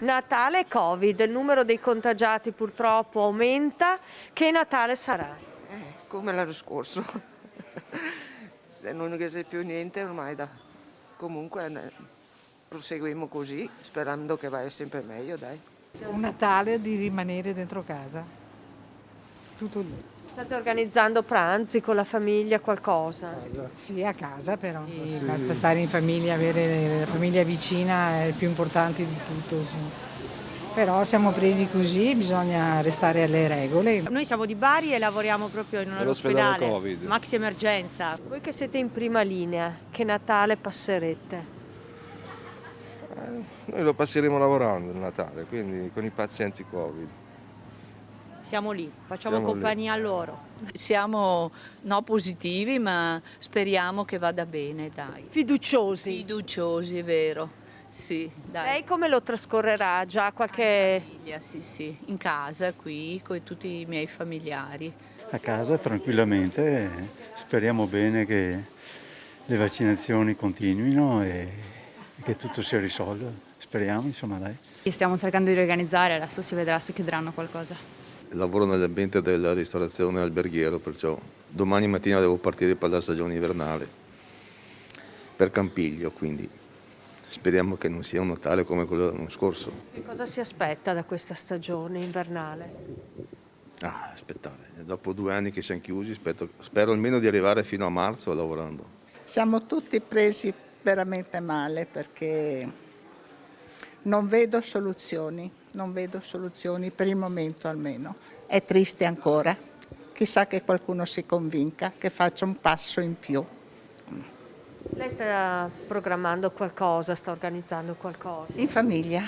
Natale e Covid, il numero dei contagiati purtroppo aumenta. Che Natale sarà? Come l'anno scorso. Non c'è più niente ormai da... Comunque proseguiamo così, sperando che vada sempre meglio, dai. Un Natale di rimanere dentro casa, tutto lì. State organizzando pranzi con la famiglia, qualcosa? Sì, a casa però. Basta stare in famiglia, avere la famiglia vicina è il più importante di tutto. Sì. Però siamo presi così, bisogna restare alle regole. Noi siamo di Bari e lavoriamo proprio in un Nell'ospedale ospedale, Covid. maxi emergenza. Voi che siete in prima linea, che Natale passerete? Noi lo passeremo lavorando il Natale, quindi con i pazienti Covid. Siamo lì, facciamo Siamo lì. compagnia a loro. Siamo no positivi, ma speriamo che vada bene, dai. Fiduciosi. Fiduciosi, è vero. Sì, dai. Lei come lo trascorrerà? Già qualche... Famiglia, sì, sì, in casa qui con tutti i miei familiari. A casa tranquillamente, speriamo bene che le vaccinazioni continuino e che tutto si risolva. Speriamo, insomma, dai. Stiamo cercando di riorganizzare, adesso si vedrà se chiuderanno qualcosa. Lavoro nell'ambiente della ristorazione alberghiero, perciò domani mattina devo partire per la stagione invernale, per Campiglio, quindi speriamo che non sia un Natale come quello dell'anno scorso. Che cosa si aspetta da questa stagione invernale? Aspettate, dopo 2 anni che siamo chiusi, spero almeno di arrivare fino a marzo lavorando. Siamo tutti presi veramente male perché non vedo soluzioni per il momento almeno. È triste ancora, chissà che qualcuno si convinca, che faccia un passo in più. Lei sta programmando qualcosa, sta organizzando qualcosa? In famiglia.